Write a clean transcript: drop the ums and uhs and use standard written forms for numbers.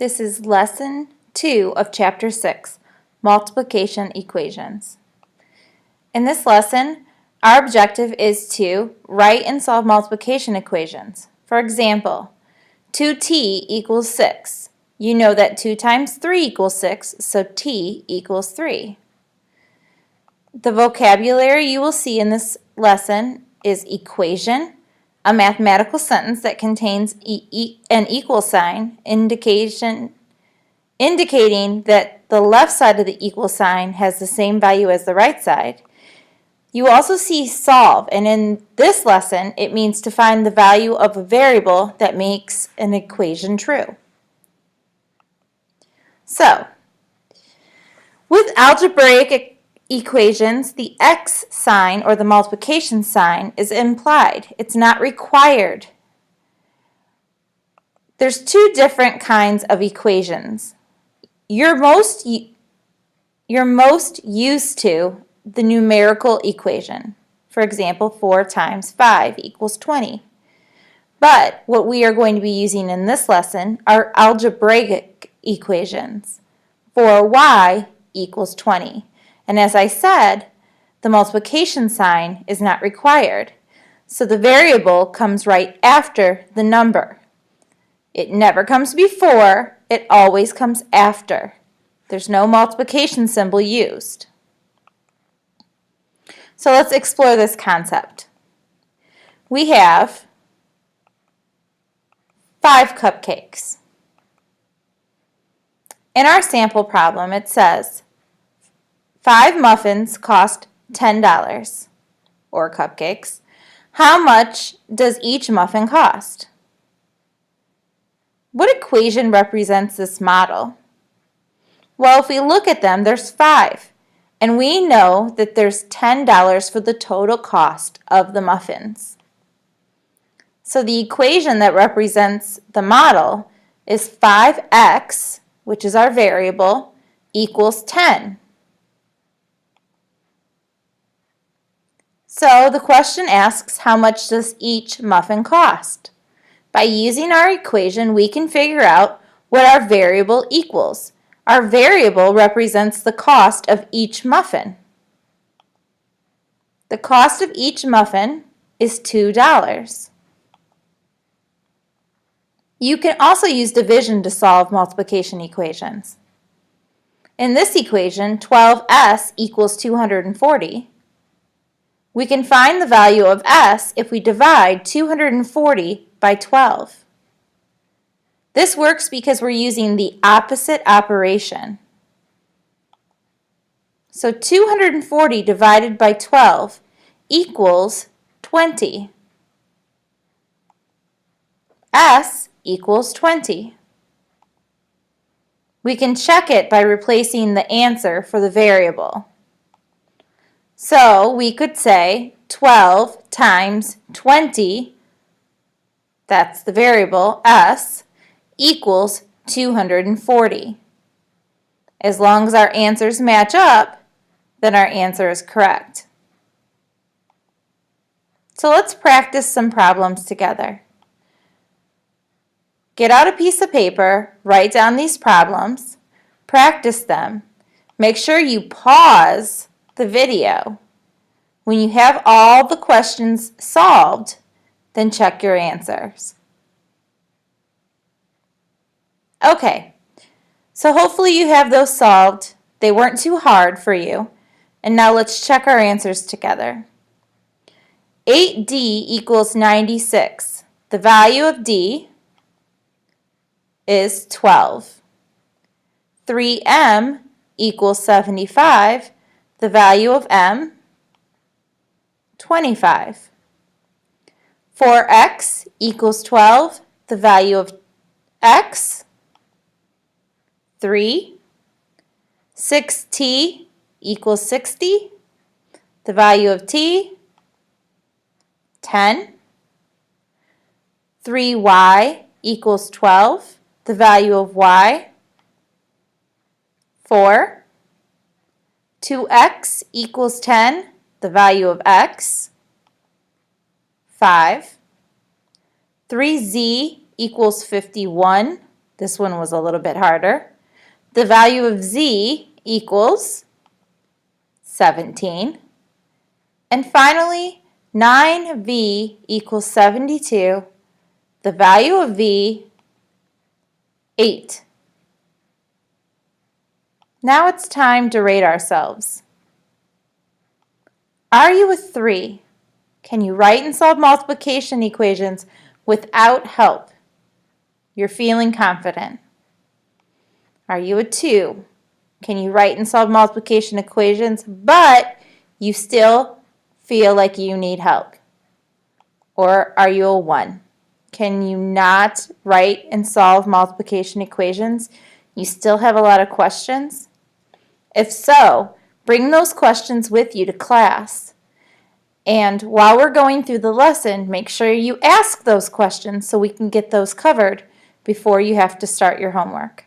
This is Lesson 2 of Chapter 6, Multiplication Equations. In this lesson, our objective is to write and solve multiplication equations. For example, 2t equals 6. You know that 2 times 3 equals 6, so t equals 3. The vocabulary you will see in this lesson is equation, a mathematical sentence that contains an equal sign, indicating that the left side of the equal sign has the same value as the right side. You also see solve, and in this lesson, it means to find the value of a variable that makes an equation true. So, with algebraic equations, the x sign or the multiplication sign is implied. It's not required. There's two different kinds of equations. You're most used to the numerical equation. For example, 4 times 5 equals 20. But what we are going to be using in this lesson are algebraic equations. 4y equals 20. And as I said, the multiplication sign is not required. So the variable comes right after the number. It never comes before, it always comes after. There's no multiplication symbol used. So let's explore this concept. We have 5 cupcakes. In our sample problem, it says 5 muffins cost $10, or cupcakes. How much does each muffin cost? What equation represents this model? Well, if we look at them, there's 5, and we know that there's $10 for the total cost of the muffins. So the equation that represents the model is 5x, which is our variable, equals 10. So the question asks, how much does each muffin cost? By using our equation, we can figure out what our variable equals. Our variable represents the cost of each muffin. The cost of each muffin is $2. You can also use division to solve multiplication equations. In this equation, 12s equals 240. We can find the value of s if we divide 240 by 12. This works because we're using the opposite operation. So 240 divided by 12 equals 20. S equals 20. We can check it by replacing the answer for the variable. So we could say 12 times 20, that's the variable, s, equals 240. As long as our answers match up, then our answer is correct. So let's practice some problems together. Get out a piece of paper, write down these problems, practice them. Make sure you pause the video. When you have all the questions solved, then check your answers. Okay, so hopefully you have those solved. They weren't too hard for you. And now let's check our answers together. 8d equals 96. The value of d is 12. 3m equals 75. The value of m, 25. 4x equals 12. The value of x, 3. 6t equals 60. The value of t, 10. 3y equals 12. The value of y, 4. 2x equals 10. The value of x, 5. 3z equals 51. This one was a little bit harder. The value of z equals 17. And finally, 9v equals 72. The value of v, 8. Now it's time to rate ourselves. Are you a 3? Can you write and solve multiplication equations without help? You're feeling confident. Are you a 2? Can you write and solve multiplication equations, but you still feel like you need help? Or are you a 1? Can you not write and solve multiplication equations? You still have a lot of questions? If so, bring those questions with you to class. And while we're going through the lesson, make sure you ask those questions so we can get those covered before you have to start your homework.